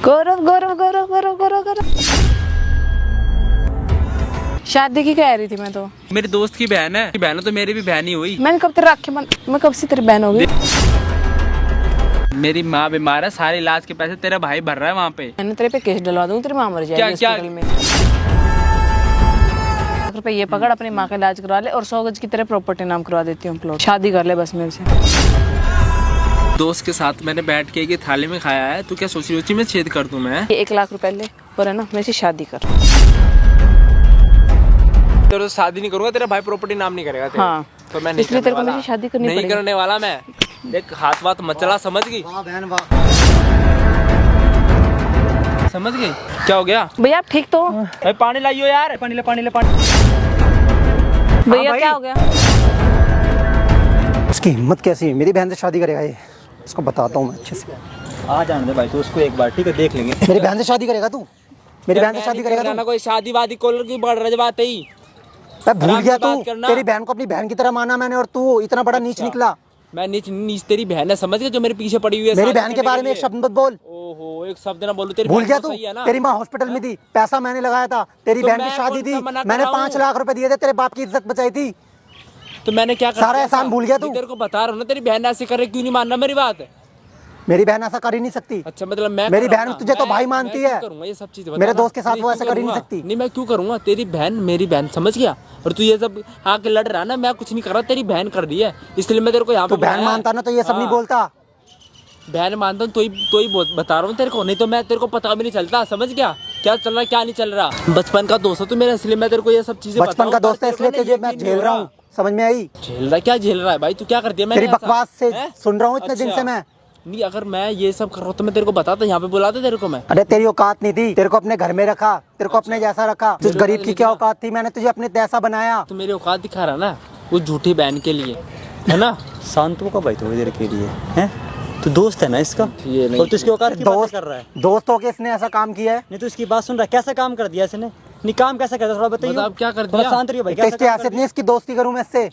गौरव गौरव गौरव गौरव गौरव गौरव शादी की कह रही थी मैं तो। मेरी दोस्त की बहन है, बहन तो मेरी भी बहन ही हुई। मैंने कब तेरे रखे मैं कब से तेरी बहन हो गई। मेरी माँ बीमार है, सारे इलाज के पैसे तेरा भाई भर रहा है वहाँ पे। मैंने तेरे पे केस डलवा दूँ, तेरी माँ मर जाएगी हॉस्पिटल में। ₹1 ये पकड़, अपनी माँ का इलाज करवा ले और 100 गज की तेरे प्रॉपर्टी नाम करवा देती हूँ प्लॉट। शादी कर ले बस मेरे से। दोस्त के साथ मैंने बैठ के एक थाली में खाया है, तू क्या सोच रही है मैं छेद कर दूं? मैं 1 लाख रुपए ले पर है ना, मेरे से शादी कर। तेरे से शादी नहीं करूंगा, तेरा भाई प्रॉपर्टी नाम नहीं करेगा तेरे। हाँ तो मैं नहीं इसलिए तेरे को मेरे से शादी करनी नहीं करने वाला मैं। देख हाथ बात मचला, समझ गई? समझ गई क्या हो गया? भैया आप ठीक तो? भाई पानी लाइयो यार, पानी ले पानी ले पानी। भैया क्या हो गया? उसकी हिम्मत कैसी है, मेरी बहन से शादी करेगा ये? इसको बताता हूँ मैं अच्छे से। आ जाने दे भाई तो उसको एक बार, ठीक है देख लेंगे। मेरी बहन से शादी करेगा तू? मेरी बहन से शादी करेगा तू? कोई शादी वादी कॉलर की बढ़ रही बात है ही। मैं भूल गया तू, तेरी बहन को अपनी बहन की तरह माना मैंने और तू इतना बड़ा नीच निकला। मैं नीच तेरी बहन है, समझ गया, जो मेरे पीछे पड़ी हुई है। मेरी बहन के बारे में एक शब्द मत बोल। ओहो एक शब्द ना बोलूं, तेरी भूल गया तू? सही है ना? तेरी माँ हॉस्पिटल में थी, पैसा मैंने लगाया था, तेरी बहन की शादी थी, मैंने 5 लाख रुपए दिए थे, तेरे बाप की इज्जत बचाई थी। तो मैंने क्या कर सारा एहसान भूल गया तू? तेरे को बता रहा हूँ ना, तेरी बहन ऐसे करे, क्यों नहीं मान रहा मेरी बात? मेरी बहन ऐसा कर ही नहीं सकती। अच्छा मतलब मैं मेरी बहन तुझे तो भाई मानती है, ये सब चीजें मेरे दोस्त के साथ वो ऐसा कर ही नहीं सकती। नहीं मैं क्यों करूंगा, तेरी बहन मेरी बहन, समझ गया? और तू ये सब आके लड़ रहा ना, मैं कुछ नहीं कर रहा, तेरी बहन कर रही है, इसलिए मैं तेरे को यहाँ पे बहन मानता ना तो ये सब नहीं बोलता। बहन मानता हूँ तो ही बता रहा हूँ तेरे को, नहीं तो मैं तेरे को पता भी नहीं चलता। समझ गया क्या चल रहा है क्या नहीं चल रहा? बचपन का दोस्त है तू मेरा, इसलिए मैं तेरे को ये सब चीजें बचपन का दोस्त है इसलिए तुझे मैं झेल रहा हूँ, समझ में आई? झेल रहा क्या झेल रहा है भाई? तू क्या करती है? तेरी बकवास से सुन रहा हूँ इतने दिन से मैं। नहीं अगर मैं ये सब कर रहा हूँ तो मैं तेरे को बताता, यहाँ पे बुलाता तेरे को मैं। अरे तेरी औकात नहीं थी, तेरे को अपने घर में रखा, तेरे को अपने जैसा रखा। तुझ गरीब की क्या औकात थी, मैंने तुझे अपने जैसा बनाया। तो मेरी औकात दिखा रहा ना वो झूठी बहन के लिए, है ना? शांत हो का भाई थोड़ी देर के लिए, हैं? तो दोस्त है ना इसका, ये नहीं और तू इसकी औकात की बात कर रहा है। दोस्तों के इसने ऐसा काम किया है? नहीं तो इसकी बात सुन रहा है, कैसा काम कर दिया इसने? नहीं काम कैसा करता थोड़ा बताइए। मतलब क्या कर थोड़ा दिया? शांत रहिए भाई। इसकी हैसियत नहीं, इसकी दोस्ती करूँ मैं इससे?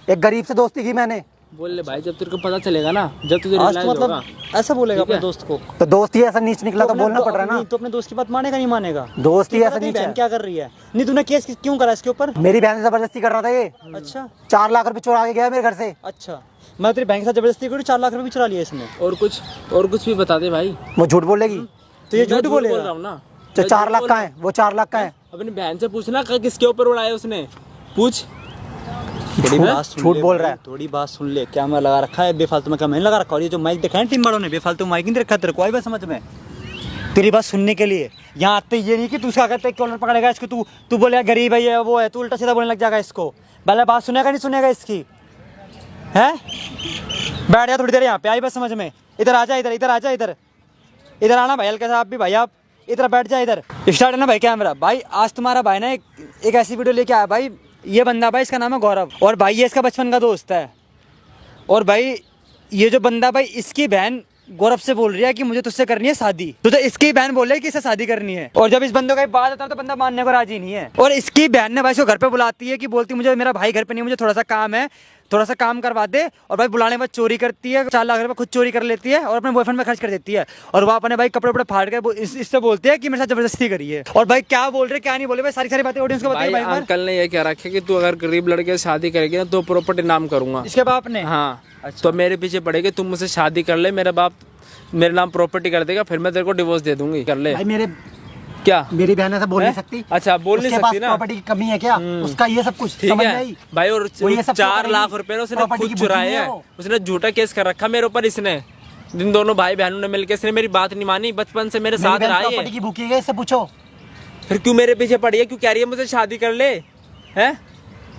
एक गरीब से दोस्ती की मैंने। बोल ले भाई, जब तेरे को पता चलेगा ना, जब तुझे आज तो मतलब ऐसा बोलेगा अपने दोस्त को? तो दोस्त ही ऐसा नीच निकला तो बोलना पड़ रहा है ना। तो अपने दोस्त की बात मानेगा नहीं मानेगा? दोस्त ही ऐसा नीच है। बहन क्या कर रही है? नहीं तूने केस क्यों करा इसके ऊपर? मेरी बहन से जबरदस्ती कर रहा था ये। अच्छा 4 लाख रुपए चुरा के गया मेरे घर से। अच्छा मैं तेरी बैंक के साथ जबरदस्ती करूँ, 4 लाख रुपए भी चुरा लिया इसने। और कुछ भी बता दे भाई। वो झूठ बोलेगी तो ये झूठ बोलेगा? बोल रहा हूँ ना। तो 4 लाख का है, वो 4 लाख का है। अपनी बहन से पूछना किसके ऊपर उड़ाया उसने, पूछ। थोड़ी बात सुन झूठ ले बोल भाई, रहा है। थोड़ी बात सुन ले। क्या मैं लगा रखा है बेफालतू में? क्या मैंने लगा रखा? और ये जो माइक दिखाया टीम वालों ने, बेफालतू माइक नहीं रखा तेरे को, आई बात समझ में? तेरी बात सुनने के लिए यहाँ आते ये नहीं कि तू उसका कहते कॉलर पकड़ेगा इसको, तू बोलेगा गरीब है ये वो है, तू उल्टा सीधा बोलने लग जाएगा इसको। पहले बात सुनेगा नहीं सुनेगा इसकी, है? बैठ जा थोड़ी देर यहाँ पे, आई बात समझ में? इधर आ जा, इधर आ जा, इधर आना भाई, हल्का सा आप भी भाई, आप इधर बैठ जा। इधर स्टार्ट है ना भाई कैमरा। भाई आज तुम्हारा भाई ना एक ऐसी वीडियो लेके आया भाई। ये बंदा भाई इसका नाम है गौरव, और भाई ये इसका बचपन का दोस्त है। और भाई ये जो बंदा भाई, इसकी बहन गौरव से बोल रही है कि मुझे तुझसे करनी है शादी, तो इसकी बहन बोल रही है कि इसे शादी करनी है। और जब इस बंदे का बात आता है तो बंदा मानने को राजी नहीं है। और इसकी बहन ने भाई इसको घर पे बुलाती है कि बोलती मुझे मेरा भाई घर पे नहीं, मुझे थोड़ा सा काम है, थोड़ा सा काम करवा दे। और भाई बुलाने के बाद चोरी करती है, 4 लाख रुपए खुद चोरी कर लेती है और अपने बॉयफ्रेंड में खर्च कर देती है। और वो अपने भाई कपड़े फाड़ के इससे बोलती है कि मेरे साथ जबरदस्ती करी है। और भाई क्या बोल रहे क्या नहीं बोले भाई, सारी बातें ऑडियंस को बताइए। भाई अंकल ने ये क्या रखा कि तू अगर गरीब लड़के से शादी करेगी ना तो प्रॉपर्टी नाम करूंगा। इसके बाप ने? हाँ। तो मेरे पीछे पड़ेगी, तुम मुझसे शादी कर ले, मेरा बाप मेरे नाम प्रॉपर्टी कर देगा, फिर मैं तेरे को डिवोर्स दे दूंगी, कर ले। भाई मेरे क्या मेरी बहन ऐसा बोल नहीं सकती? अच्छा बोल नहीं सकती ना? प्रॉपर्टी की कमी है क्या उसका? ये सब कुछ ठीक समझ है आई भाई। और ये सब 4 लाख रुपए उसने खुद चुराए हैं, उसने झूठा केस कर रखा मेरे ऊपर। इसने जिन दोनों भाई बहनों ने मिलकर, इसने मेरी बात नहीं मानी, बचपन से मेरे साथ रहा है। प्रॉपर्टी की भूखी है, इससे पूछो। फिर क्यों मेरे पीछे पड़ी है, क्यों कह रही है मुझे शादी कर ले? हैं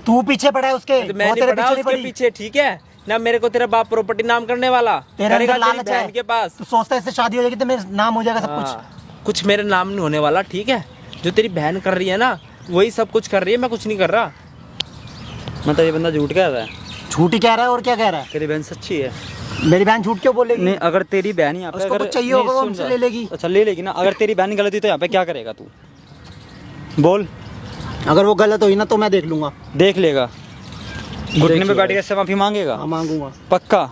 तू पीछे पड़ा है उसके? मैं नहीं पड़ा उसके पीछे, ठीक है ना? मेरे को तेरा बाप प्रॉपर्टी नाम करने वाला तेरा लालच है के पास। तू सोचता है इससे शादी हो जाएगी तो मेरा नाम हो जाएगा सब कुछ मेरे नाम नहीं होने वाला, ठीक है? जो तेरी बहन कर रही है ना वही सब कुछ कर रही है, मैं कुछ नहीं कर रहा। मतलब ये बंदा झूठ कह रहा है? झूठ ही कह रहा है और क्या कह रहा है? तेरी बहन सच्ची है? मेरी बहन झूठ क्यों बोलेगी? नहीं अगर तेरी बहन यहाँ पे अगर चाहिए होगा वो हमसे ले लेगी। अच्छा ले लेगी ना? अगर तेरी बहन गलत हुई तो यहाँ पे क्या करेगा तू? बोल। अगर वो गलत हुई ना तो मैं देख लूंगा। देख लेगा? घुटने पे बैठ के इससे माफी मांगेगा? मांगूंगा पक्का?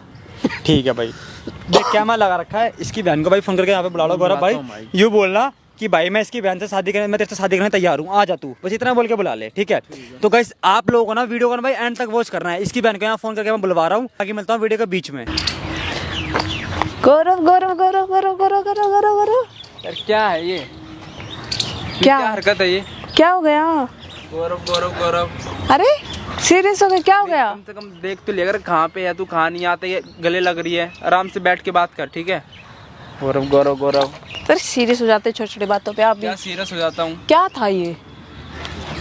ठीक है भाई। देख क्या मैं लगा रखा है, इसकी बहन को भाई फोन करके यहाँ पे बुला लो गौरव भाई, यूँ बोलना कि भाई मैं इसकी बहन से शादी करने, मैं तेरे से शादी करने तैयार हूँ, आ जा तू, बस इतना बोल के बुला ले, ठीक है। तो गाइस आप लोगों को ना वीडियो को ना भाई एंड तक वॉच करना है। इसकी बहन को यहाँ फोन करके मैं बुलवा रहा हूँ, ताकि मिलता हूँ वीडियो के बीच में। गौरव गौरव गौरव गौरव गौरव गौरव गौरव गौरव यार क्या है ये, क्या हरकत है ये? क्या हो गया? गौरव गौरव गौरव, अरे सीरियस हो गया, क्या हो गया? कम से कम देख तो लिया कर कहाँ पे है तू, कहाँ नहीं आता, ये गले लग रही है, आराम से बैठ के बात कर, ठीक है। गौरव गौरव गौरव, फिर सीरियस हो जाते छोटी छोटी बातों पे आप भी। क्या सीरियस हो जाता हूँ? क्या था ये?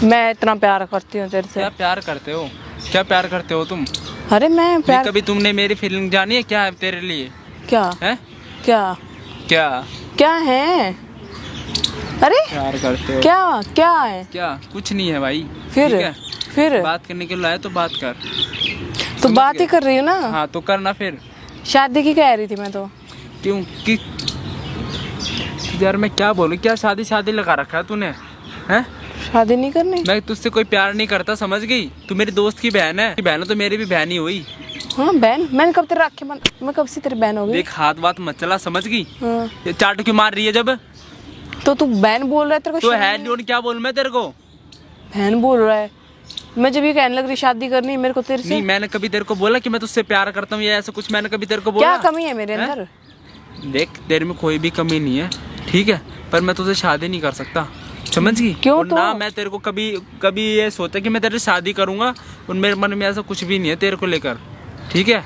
मैं इतना प्यार करती हूँ तेरे से। क्या प्यार करते हो, क्या प्यार करते हो तुम? अरे मैं प्यार, कभी तुमने मेरी फीलिंग जानी है क्या है तेरे लिए? क्या है क्या क्या क्या है? अरे प्यार करते हो? क्या क्या है? क्या कुछ नहीं है भाई, फिर ठीक है? फिर बात करने के लिए आए तो बात कर। तो बात ही कर रही हूँ ना। हाँ तो करना फिर। शादी की कह रही थी मैं तो। क्यों कि यार मैं क्या बोलूं, क्या शादी शादी लगा रखा है तूने, हैं? शादी नहीं करनी? मैं तुझसे कोई प्यार नहीं करता, समझ गई? तू मेरी दोस्त की बहन है, बहन तो मेरी भी बहन ही हुई। हाँ बहन, मैंने कब तेरे आँखें बंद, मैं कब से तेरी बहन हो गई? देख हाथ बात मत चला, समझ गई? हाँ। ये चाटू क्यों मार रही है जब? तो तू बहन बोल रहा है, तेरे को तो शर्म है नहीं? नहीं, क्या बोलूं मैं तेरे को? बहन बोल रहा है। मैं जब ये कहने लग रही शादी करनी है मेरे को तेरे से। नहीं मैंने कभी तेरे को बोला कि मैं तुझसे प्यार करता हूँ या ऐसा कुछ मैंने कभी तेरे को बोला? क्या कमी है मेरे अंदर? देख तेरे में कोई भी कमी नहीं है, ठीक है, पर मैं तुझसे शादी नहीं कर सकता, समझ गई? क्यों? और तो ना मैं तेरे को कभी कभी ये सोचा कि मैं तेरे से शादी करूंगा, और मेरे मन में ऐसा कुछ भी नहीं है तेरे को लेकर, ठीक है?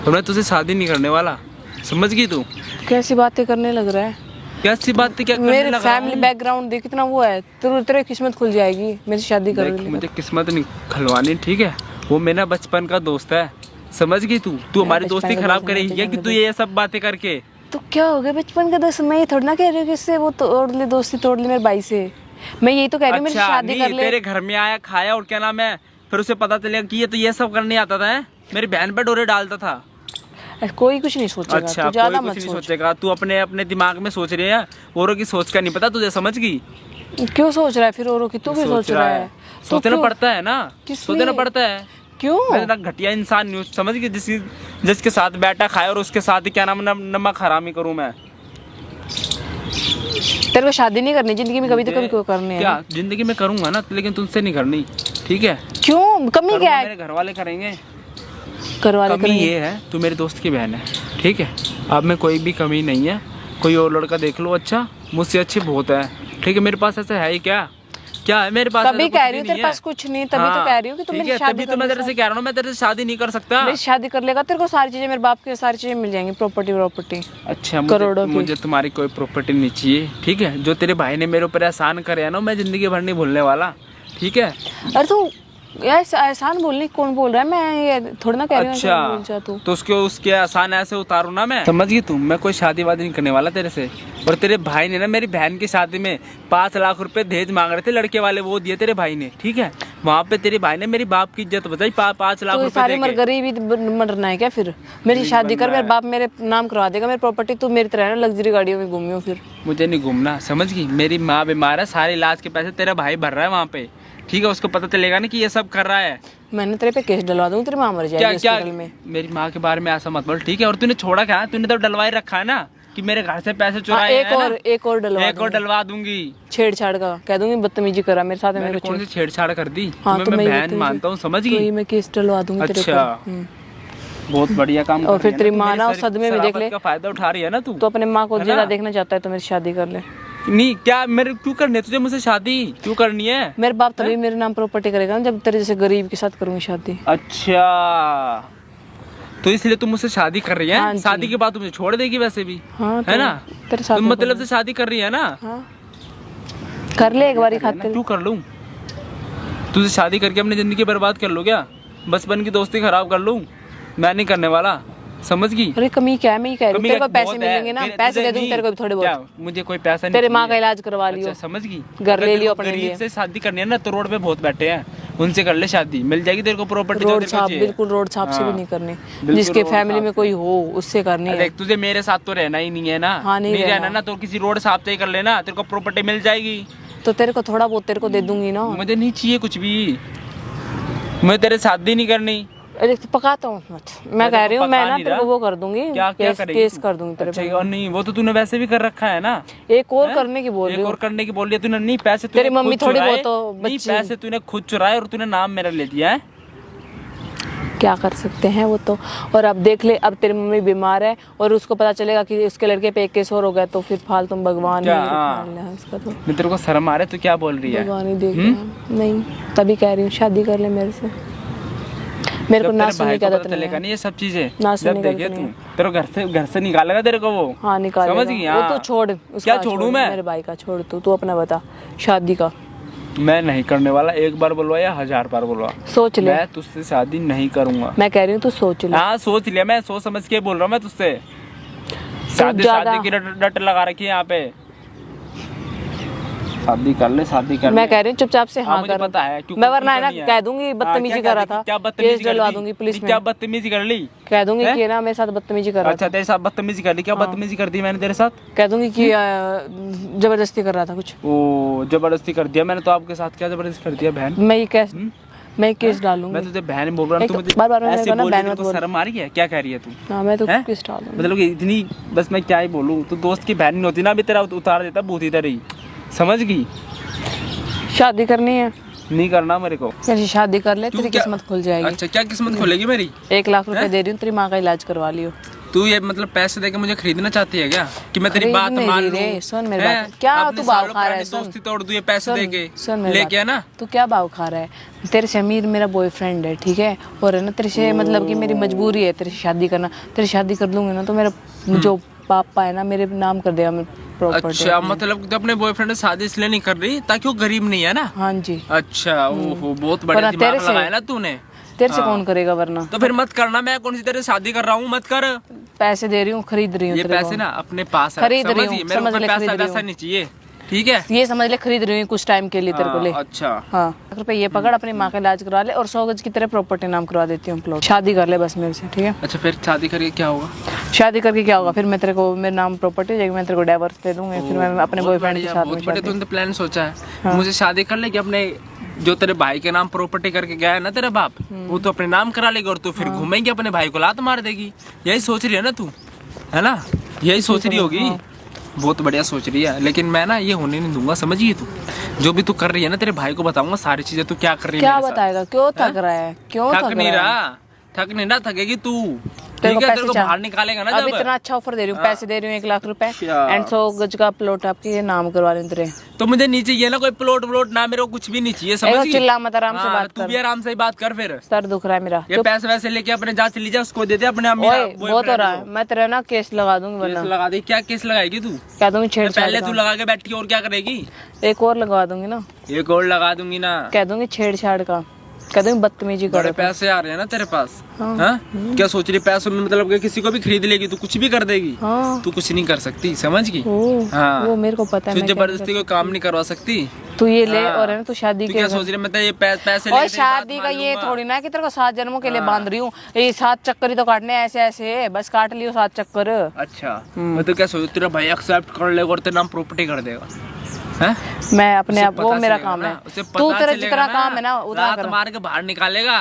और मैं तुझसे शादी नहीं करने वाला, समझ गई तू? कैसी बातें करने लग रहा है? कैसी बात क्या करने मेरे लगा फैमिली बैकग्राउंड देख कितना वो है, तेरे किस्मत खुल जाएगी मेरी शादी देख, कर। मुझे किस्मत नहीं खलवानी, ठीक है? वो मेरा बचपन का दोस्त है, समझ गई तू? तू हमारी बचपन दोस्ती का खराब दोस्त करेगी क्या कि तू ये सब बातें करके? तो क्या हो गया बचपन का दोस्त? मैं ये थोड़ा ना कह रही हूँ कि इससे वो तोड़ ले, दोस्ती तोड़ ली मेरे भाई से। मैं यही तो कह रही हूँ मेरी शादी नहीं, कर ले। तेरे घर में आया, खाया और क्या नाम है, फिर उसे पता चलेगा कि ये तो ये सब करने आता था, है? मेरी बहन पे डोरे डालता था। कोई कुछ नहीं सोचेगा। अच्छा, तू ज्यादा कोई मत कुछ नहीं सोच। सोचेगा, तू अपने अपने दिमाग में सोच रही है, औरों की सोच का नहीं पता तुझे, समझ गई? क्यों सोच रहा है फिर औरों की? तू भी सोच रहा है? तो सोचना क्यों? पड़ता है ना, किस सोचना लिए? पड़ता है। क्यों? मैं इतना घटिया इंसान नहीं हूँ, समझ गई? जिसके साथ बैठा खाए और उसके साथ ही क्या नाम नमक हरामी करूँ मैं? तेरे को शादी नहीं करनी जिंदगी में कभी, तो कभी क्यों करनी है? क्या जिंदगी में करूंगा ना, लेकिन तुमसे नहीं करनी, ठीक है? क्यों? कमी क्या है? मेरे घर वाले करेंगे। करवाले कमी करेंगे। ये है, तू मेरी दोस्त की बहन है, ठीक है? अब में कोई भी कमी नहीं है, कोई और लड़का देख लो अच्छा, मुझसे अच्छी बहुत है, ठीक है? मेरे पास ऐसा है ही क्या? क्या है मेरे पास? तभी कह रही हूँ तेरे पास कुछ नहीं, तभी तो कह रही हूँ कि तुम मेरी शादी तभी तो मैं तेरे से कह रहा हूँ, मैं तेरे से शादी नहीं कर सकता। मेरी शादी कर लेगा तेरे को सारी चीजें, मेरे बाप की सारी चीजें मिल जाएंगी, प्रॉपर्टी। अच्छा, करोड़ों की। मुझे तुम्हारी कोई प्रॉपर्टी नहीं चाहिए, ठीक है? जो तेरे भाई ने मेरे ऊपर एहसान करे है ना, मैं जिंदगी भर नहीं भूलने वाला, ठीक है? अरे तू एहसान बोलने कौन बोल रहा है? मैं ये थोड़ा ना कह रही हूँ कि बोल जा अच्छा, तू। तो उसके आसान ऐसे उतारू ना मैं, समझ गई तू? मैं कोई शादी वादी नहीं करने वाला तेरे से। और तेरे भाई ने ना मेरी बहन की शादी में 5 लाख रुपए दहेज मांग रहे थे लड़के वाले, वो दिए तेरे भाई ने, ठीक है? वहाँ पे तेरे भाई ने मेरी बाप की इज्जत बचाई, 5 लाख तो रुपए सारी देके। गरीबी मरना है क्या फिर? मेरी शादी कर, मेरे बाप मेरे नाम करवा देगा मेरी प्रॉपर्टी, तू मेरी तरह ना लग्जरी गाड़ियों में घूमी हो फिर। मुझे नहीं घूमना, समझ गई? मेरी माँ बीमार है, सारे इलाज के पैसे तेरा भाई भर रहा है वहाँ पे, ठीक है? उसको पता चलेगा ना कि ये सब कर रहा है। मैंने तेरे पे केस डलवा दूंगी, तेरी माँ मर जाएगी हॉस्पिटल में। मेरी माँ के बारे में ऐसा मत बोल, ठीक है? और तूने छोड़ा क्या? तूने तो डलवाई रखा है ना कि मेरे घर से पैसे चुराए हैं ना? एक और डलवा दूंगी। छेड़छाड़ का कह दूंगी, बदतमीजी करा मेरे साथ। मैंने कौन सी छेड़छाड़ कर दी? हाँ, तुम्हें मैं बहन मानता हूँ, समझ गई? मैं केस डलवा दूंगी तेरे अच्छा, पर। बहुत बढ़िया काम। और फिर तेरी माँ ना उस सदमे में देख ले, का फायदा उठा रही है ना तू? तो अपने माँ को ज्यादा देखना चाहता है तो मेरी शादी कर ले। नहीं, क्या मेरे क्यों करनी है तुझे मुझसे शादी? क्यों करनी है? मेरे बाप तभी मेरे नाम प्रॉपर्टी करेगा ना, जब तेरे जैसे गरीब के साथ करूंगी शादी। अच्छा, तो इसलिए तुम मुझसे शादी कर रही है? हाँ जी। शादी के बाद तुम मुझे छोड़ देगी वैसे भी? हाँ, है ना? तेरे साथ तुम मतलब से शादी कर रही है ना? हाँ, कर ले एक बारी खातिर। क्यों कर लूं? तुझसे शादी करके अपनी जिंदगी बर्बाद कर लो क्या? बचपन की दोस्ती खराब कर लूं? मैं नहीं करने वाला, समझ गई? अरे कमी क्या है? मैं ही कह रही हूँ, तेरे को पैसे बहुत मिलेंगे ना, है। पैसे दे दूंगी तेरे को भी थोड़े क्या, बहुत। मुझे कोई पैसा नहीं तेरे माँ चाहिए। का इलाज करवा लियो। अच्छा, समझ गई? घर अगर ले तेरे लियो को अपने गरीब लिए। से शादी करनी है ना, तो रोड पे बहुत बैठे हैं, उनसे कर ले शादी, मिल जाएगी तेरे को प्रॉपर्टी। रोड छाप, बिल्कुल रोड छाप से भी नहीं करनी, जिसके फैमिली में कोई हो उससे करनी है। देख, तुझे मेरे साथ तो रहना ही नहीं है ना? हाँ, नहीं रहना ना, तो किसी रोड साहब से ही कर लेना, तेरे को प्रॉपर्टी मिल जाएगी। तो तेरे को थोड़ा बहुत तेरे को दे दूंगी ना। मुझे नहीं चाहिए कुछ भी, मुझे तेरे शादी नहीं करनी, अरे तो पकाता हूँ मत, मैं कह रही हूँ मैं ना तेरे को वो कर दूंगी, क्या केस कर दूंगी तेरे अच्छा, और नहीं वो तो तूने वैसे भी कर रखा है ना। एक और करने की बोल रही एक हूँ। और करने की बोल रही है तूने। नहीं पैसे तेरी मम्मी थोड़ी बहुत तो नहीं, पैसे तूने खुद चुराए और तूने नाम मेरा ले दिया है। क्या कर सकते हैं वो तो। और अब देख ले, अब तेरी मम्मी बीमार है और उसको पता चलेगा कि उसके लड़के पे एक केस और हो गया तो फिर फालतू भगवान क्या? ही मान ले इसका तो। मैं तेरे को शर्म आ रहा है तो क्या बोल रही है? भगवान ही देख नहीं, तभी कह रही हूँ शादी कर ले मेरे से। मेरे को ना सुनने की आदत चलेगा नहीं ये सब चीजें। ना जब देखे तू तेरे को घर से निकालेगा तेरे को वो। हाँ निकाल, समझ गई? वो तो छोड़, क्या छोड़ू मैं? मेरे भाई का छोड़, तू अपना बता। शादी का मैं नहीं करने वाला। एक बार बोलवा या 1000 बार बोलवा, सोच ले। मैं तुझसे शादी नहीं करूंगा। मैं कह रही हूँ तू सोच ले। हाँ सोच लिया, मैं सोच समझ के बोल रहा हूँ मैं तुझसे। शादी की डट लगा रखी है यहाँ पे। शादी कर ले, शादी कर ले। मैं कह रही हूँ चुपचाप से हाँ मुझे कर। पता है मैं वरना है ना कह दूंगी बदतमीजी कर रहा था, क्या केस बदतमीजी डलवा दूंगी पुलिस में। क्या बदतमीजी कर ली? कह दूंगी कि ना मेरे साथ बदतमीजी कर रहा अच्छा तेरे साथ बदतमीजी कर ली? क्या बदतमीजी कर दी मैंने तेरे साथ? था। कह दूंगी कि जबरदस्ती कर रहा था कुछ। ओ जबरदस्ती कर दिया मैंने तो आपके साथ? क्या जबरदस्ती कर दिया बहन? मैं केस डालूंगी। मैं तुझे बहन बोल रहा हूँ, तू मुझे बार-बार ऐसे मेरे को ना बोल बहन रही है, मत तेरे को बोल। शर्म आ रही है? क्या कह रही है तू? हाँ मैं तो हैं? केस डाल दूंगी। मतलब कि इतनी बस मैं क्या ही बोलूँ, तू दोस्त की बहन नहीं होती ना अभी तेरा उतार देता भूत इधर ही। समझ गई? शादी करनी है? नहीं करना मेरे को। मेरी शादी कर ले, तेरी किस्मत खुल जाएगी। अच्छा क्या किस्मत खुलेगी मेरी? 1 लाख रुपए दे रही हूँ, तेरी माँ का इलाज करवा लियो। तू ये मतलब पैसे देके मुझे खरीदना चाहती है क्या? कि मैं तेरी बात मान लूं? सुन मेरी बात, क्या तू भाव खा रहा है? दोस्ती तोड़ दूं ये पैसे देके? सुन मेरी लेके है ना? तू क्या भाव खा रहा है? तेरे से अमीर मेरा बॉयफ्रेंड है, ठीक है, और है ना तेरे से मतलब कि मेरी मजबूरी है तेरे से शादी करना। तेरी शादी कर दूंगी ना तो मेरा जो पापा है ना मेरे नाम कर देगा प्रॉपर्टी। अच्छा मतलब तो अपने बॉयफ्रेंड से शादी इसलिए नहीं कर रही ताकि वो गरीब नहीं है ना? हाँ जी। अच्छा ओहो बहुत बढ़िया दिमाग लगाया ना तूने। तेरे से कौन करेगा वरना? तो फिर मत करना, मैं कौन सी तेरे से शादी कर रहा हूँ? मत कर। पैसे दे रही हूँ, खरीद रही हूँ। ये पैसे ना अपने पास खरीद रही हूँ, मेरे को पैसा वैसा नहीं चाहिए, ठीक है? ये समझ ले खरीद रही हूँ कुछ टाइम के लिए तेरे को ले। अच्छा हाँ ₹1 ये पकड़, अपनी माँ का इलाज करवा ले और 100 गज की तेरे प्रॉपर्टी नाम करवा देती हूँ प्लॉट। शादी कर ले बस मेरे से, ठीक है? अच्छा फिर शादी करके क्या होगा? शादी करके क्या होगा? फिर मैं तेरे को मेरे नाम प्रॉपर्टी हो जाएगी, मैं तेरे को डिवोर्स दे दूंगी, फिर मैं अपने बॉयफ्रेंड के साथ में बड़े तूने तो प्लान सोचा है। मुझे शादी कर ले कि अपने जो तेरे भाई के नाम प्रॉपर्टी करके गया है ना तेरा बाप, वो तो अपने नाम करा लेगा और तू फिर घूमेंगे अपने भाई को लात मार देगी। यही सोच रही है ना तू, है ना? यही सोच रही होगी। बहुत बढ़िया सोच रही है, लेकिन मैं ना ये होने नहीं दूंगा, समझिए तू। जो भी तू कर रही है ना तेरे भाई को बताऊंगा सारी चीजें, तू क्या कर रही है। क्या बताएगा? क्यों थक रहा है? क्यों थक नहीं रहा? थक नहीं रहा, थकेगी तू, ठीक है? तेरे को बाहर निकालेगा ना अब जब। इतना अच्छा ऑफर दे रही हूँ, पैसे दे रही हूँ 1 लाख रुपए एंड 100 गज का प्लॉट आपके ये नाम करवा रही हूँ तेरे। तो मुझे नहीं चाहिए ना कोई प्लॉट व्लॉट ना, मेरे को कुछ भी नहीं चाहिए, समझ गई? चिल्ला मत, आराम से बात तू कर। भी आराम से बात कर। फिर सर दुख रहा है मेरा। ये पैसे वैसे लेके अपने जा चली जा, उसको दे दे अपने अम्मी बहुत हो रहा है, मैं तेरा ना केस लगा दूंगी वरना। लगा दे। क्या केस लगाएगी तू? कह दूंगी छेड़छाड़ पहले तू लगा के बैठी और क्या करेगी? एक और लगवा दूंगी ना। एक और लगा दूंगी ना? कह दूंगी छेड़छाड़ का, कह दूंगी बदतमीजी कर। बड़े पैसे आ रहे हैं ना तेरे पास। हाँ? क्या सोच रही? पैसों में मतलब कि किसी को भी खरीद लेगी, तू कुछ भी कर देगी। हाँ। तू कुछ नहीं कर सकती, समझ गई? हाँ वो मेरे को पता है। तू जबरदस्ती कोई काम नहीं करवा सकती। तू ये ले और है ना तू शादी के क्या सोच रही? मतलब ये पैसे और शादी का ये थोड़ी ना कि तेरे को 7 जन्मों के लिए बांध रही हूँ। ये 7 चक्कर ही तो काटने ऐसे ऐसे, बस काट लियो 7 चक्कर। अच्छा मैं तो क्या सोच, तेरा भाई एक्सेप्ट कर लेगा और तेरा नाम प्रॉपर्टी कर देगा? हैं? मैं अपने आप, वो मेरा काम है। तू तेरा जितना काम है ना उतना कर। मार के बाहर निकालेगा।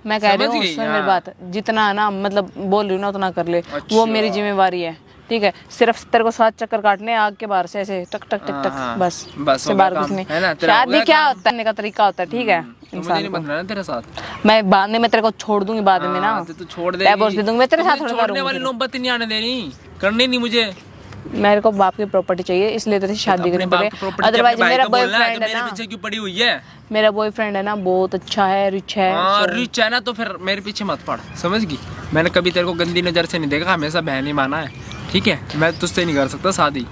मैं कह रही हूँ सुन मेरी बात, जितना है ना मतलब बोल रही हूँ ना उतना कर ले। वो मेरी जिम्मेवारी है, ठीक है? सिर्फ तेरे को 7 चक्कर काटने आग के बाहर से ऐसे टक टक टक टक, बस से बाहर कुछ नहीं। शादी क्या होता है का तरीका होता है, ठीक है? इंसान नहीं बन रहा ना तेरे साथ। मैं बाद में तेरे को छोड़ दूंगी बाद में ना, तू छोड़ दे, डिवोर्स दे दूंगी मैं तेरे साथ। छोड़ने वाली नौबत नहीं आने देनी, करनी नहीं मुझे। मेरे को बाप की प्रॉपर्टी चाहिए, इसलिए तेरे से शादी करनी पड़े। अदरवाइज मेरा बॉयफ्रेंड है ना, पीछे क्यों पड़ी हुई है? मेरा बॉयफ्रेंड है ना बहुत अच्छा है, रिच है। रिच है ना तो फिर मेरे पीछे मत पड़, समझ गई? मैंने कभी तेरे को गंदी नजर से नहीं देखा, हमेशा बहन ही माना है, ठीक है? मैं तुझसे नहीं कर सकता शादी,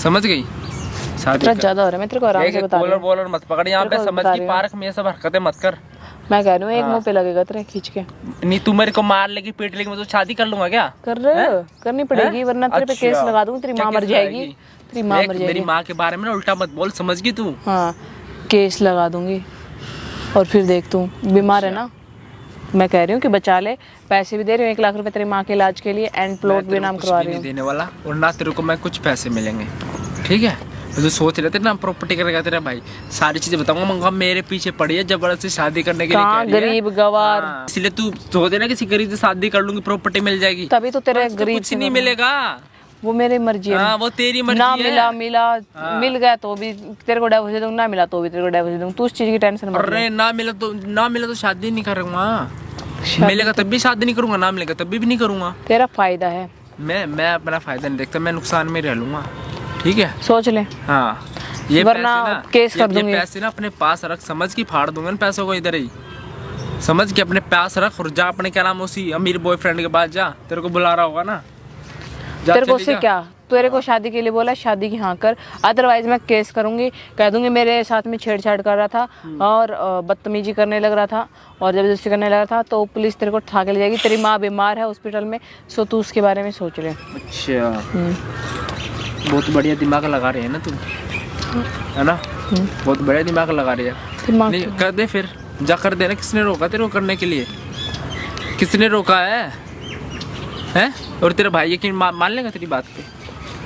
समझ गई? शादी ज्यादा हो रहा है, मैं तेरे को आराम से बता रही हूँ। बोलर मत पकड़ यहाँ पे, समझ गई? पार्क में ये सब हरकतें मत कर। मैं कह रही हूँ एक मुंह पे लगेगा तेरे खींच के। नहीं तू मेरे को मार लेगी पीट लेगी, मैं तो शादी कर लूंगा क्या? करनी पड़ेगी वरना तेरे पे केस लगा दूंगी, तेरी माँ मर जाएगी। तेरी माँ मर जाएगी। मेरी माँ के बारे में ना उल्टा मत बोल, समझ गई तू? हाँ केस लगा दूंगी और फिर देख तू बीमार है ना, मैं कह रही हूँ कि बचा ले। पैसे भी दे रही हूँ 1 लाख रुपए तेरी माँ के इलाज के लिए एंड प्लॉट भी नाम करवा रही हूँ। देने वाला और ना तेरे को मैं कुछ पैसे मिलेंगे, ठीक है? जो सोच रहे थे ना प्रॉपर्टी करेगा तेरा भाई, सारी चीजें बताऊंगा। मंगा मेरे पीछे पड़ी है जबरदस्ती शादी करने के लिए कह रही है। गरीब गवार, इसलिए तू सोच ना किसी गरीब से शादी कर लूंगी प्रॉपर्टी मिल जाएगी, तभी तो तेरे गरीब कुछ नहीं मिलेगा। वो मेरी मर्जी है। हाँ वो तेरी मर्जी ना है। मिल गया तो भी तेरे को डिवोर्स दे दूंगा, ना मिला तो भी तेरे को डिवोर्स दे दूंगा। तू उस चीज की टेंशन मत ले। अरे ना मिला तो शादी नहीं करूंगा। मिलेगा तब भी शादी नहीं करूंगा, ना मिलेगा तब भी नहीं करूंगा। तेरा फायदा है। मैं अपना फायदा नहीं देखता, मैं नुकसान में रह लूंगा। ठीक है सोच ले, हाँ। ये वरना पैसे ना, केस कर दूंगी। ये पैसे ना अपने पास रख, समझ की फाड़ दूंगा इन पैसों को इधर ही, समझ के अपने पास रख। और जा अपने क्या नाम उसी अमीर बॉयफ्रेंड के पास जा, तेरे को बुला रहा होगा ना। तेरे को उससे क्या, तेरे को शादी के लिए बोला, शादी की हाँ कर, अदरवाइज मैं केस करूंगी। कह दूंगी मेरे साथ में छेड़छाड़ कर रहा था और बदतमीजी करने लग रहा था और जबरदस्ती करने लगा था, तो पुलिस तेरे को उठा के ले जाएगी। तेरी माँ बीमार है हॉस्पिटल में, सो तू उसके बारे में सोच ले। अच्छा, बहुत बढ़िया दिमाग लगा रहे हैं ना तुम, है ना? बहुत बढ़िया दिमाग लगा रही है। नहीं कर दे फिर, जा कर दे ना। किसने रोका तेरे को करने के लिए? किसने रोका है? हैं? और तेरा भाई यकीन मान लेगा तेरी बात पे?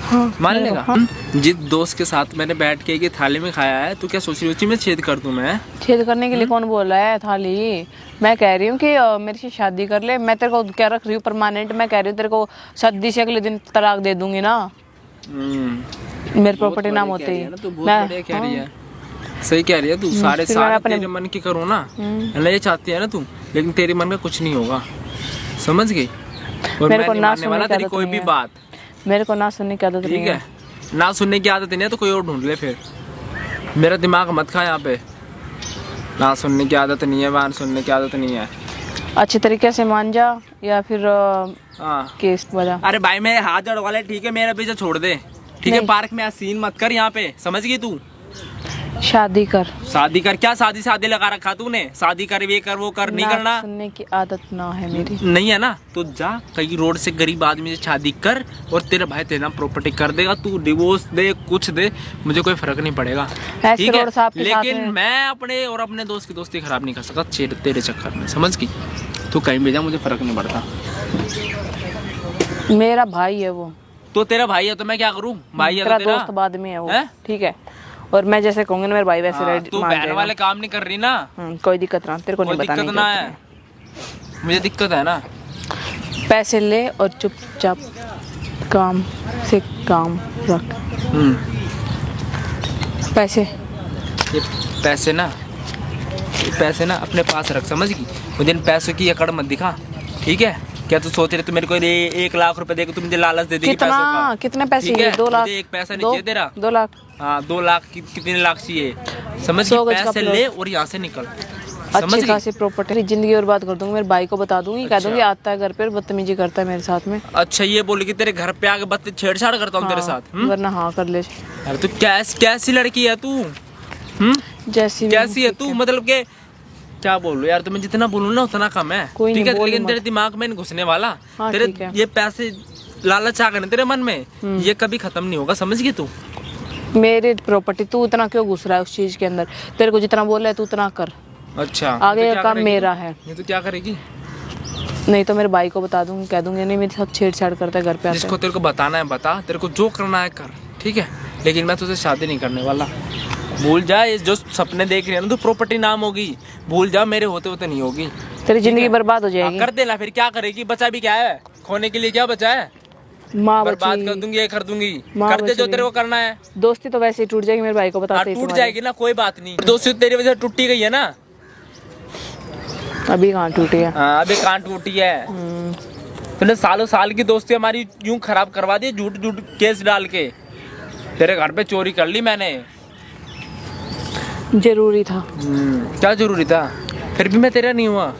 हाँ, मान लेगा? हाँ। जिस दोस्त के साथ मैंने बैठ के एक थाली में खाया है, तू क्या सोच रही उसी में छेद कर दूं मैं? छेद करने के लिए कौन बोल रहा है थाली? मैं कह रही हूँ कि मेरे से शादी कर ले। मैं तेरे को क्या रख रही हूँ परमानेंट? मैं कह रही हूँ तेरे को शादी से अगले दिन तलाक दे दूंगी ना। मेरे प्रॉपर्टी नाम होते ही सही कह रही है तू। सारे तेरे मन की करूँ ना, ये चाहती है ना तू, लेकिन तेरे मन का कुछ नहीं होगा, समझ गई? और मेरे को ना सुनने वाला तेरी कोई भी बात, मेरे को ना सुनने की आदत नहीं है। ठीक है, ना सुनने की आदत नहीं है तो कोई और ढूंढ ले फिर। मेरा दिमाग मत खा यहाँ पे। ना सुनने की आदत नहीं है, वहाँ सुनने की आदत नहीं है। अच्छे तरीके से मान जा या फिर केस बजा। अरे भाई मेरे हाथ जोड़ वाले, ठीक है, मेरा पीछे छोड़ दे, ठीक है? पार्क में सीन मत कर यहाँ पे, समझ गई तू? शादी कर। शादी कर? क्या शादी लगा रखा तूने? शादी कर, ये कर, वो कर, नहीं करना। सुनने की आदत ना है मेरी। नहीं है ना? तो जा कहीं रोड से गरीब आदमी से शादी कर और तेरा भाई तेरा प्रॉपर्टी कर देगा। तू डिवोर्स दे, कुछ दे, मुझे कोई फर्क नहीं पड़ेगा, ठीक है? लेकिन मैं अपने और अपने दोस्त की दोस्ती खराब नहीं कर सकता तेरे चक्कर में, समझ गई? तू कहीं भी जा, मुझे फर्क नहीं पड़ता। मेरा भाई है वो। तो तेरा भाई है तो मैं क्या करूँ? भाई है तो तेरा दोस्त बाद में है वो, ठीक है? और मैं जैसे कहूंगी ना मेरे भाई वैसे तू बहन वाले काम नहीं कर रही ना। कोई दिक्कत ना, तेरे को नहीं बताने की दिक्कत ना है, मुझे दिक्कत है ना। पैसे ले और चुपचाप काम से काम रख। पैसे ना अपने पास रख, समझ गई? मुझे इन पैसों की अकड़ मत दिखा, ठीक है? क्या तू सोच रहे तू मेरे को 1 लाख रुपए देकर तू मुझे लालच दे देगी पैसों का? कितने पैसे चाहिए? 2 लाख। एक पैसा नहीं चाहिए तेरा? 2 लाख। हाँ 2 लाख कितने लाख चाहिए, समझ गई? पैसे ले और यहाँ से निकल। अच्छी खासी प्रॉपर्टी, जिंदगी बर्बाद कर दूंगी। मेरे भाई को बता दूंगी, कह दूंगी आता है घर पे बदतमीजी करता है मेरे साथ में। अच्छा ये बोलेगी तेरे घर पे आके छेड़छाड़ करता हूँ तेरे साथ? वरना हाँ कर ले। अरे तू कैसी लड़की है तू? जैसी कैसी है तू? मतलब के क्या बोलूं यार, तुम्हें जितना बोलूं ना उतना कम है, ठीक है? लेकिन तेरे दिमाग में नहीं घुसने वाला। तेरे ये पैसे लालच आ गए तेरे मन में, ये कभी खत्म नहीं होगा, समझ गई तू? मेरी प्रॉपर्टी, तू इतना क्यों घुस रहा है उस चीज के अंदर? तेरे को जितना बोला है तू उतना कर। अच्छा, आगे का काम मेरा है। ये तो क्या करेगी? नहीं तो मेरे भाई को बता दूंगी, कह दूंगी नहीं मेरे साथ छेड़छाड़ करता है घर पे। जिसको तेरे को बताना है बता, तेरे को जो करना है कर, ठीक है? लेकिन मैं तुझसे शादी नहीं करने वाला। भूल जा, ये जो सपने देख रही है ना तू, प्रॉपर्टी नाम होगी, भूल जा, मेरे होते होते नहीं होगी। तेरी जिंदगी बर्बाद हो जाएगी। कर देना, फिर क्या करेगी? बचा भी क्या है? खोने के लिए क्या बचा है? माँ बर्बाद कर दूंगी, ये कर दूंगी। कर दे जो तेरे को करना है। दोस्ती तो वैसे ही टूट जाएगी, मेरे भाई को बता। टूट जाएगी ना, कोई बात नहीं। दोस्ती तेरी वजह से टूटी गई है ना। अभी कहाँ टूटी है? अभी कहाँ टूटी है? तूने सालों साल की दोस्ती हमारी यूं खराब करवा दी, झूठ केस डाल के। तेरे घर पे चोरी कर ली मैंने। जरूरी था। क्या जरूरी था? फिर भी मैं तेरा नहीं हुआ।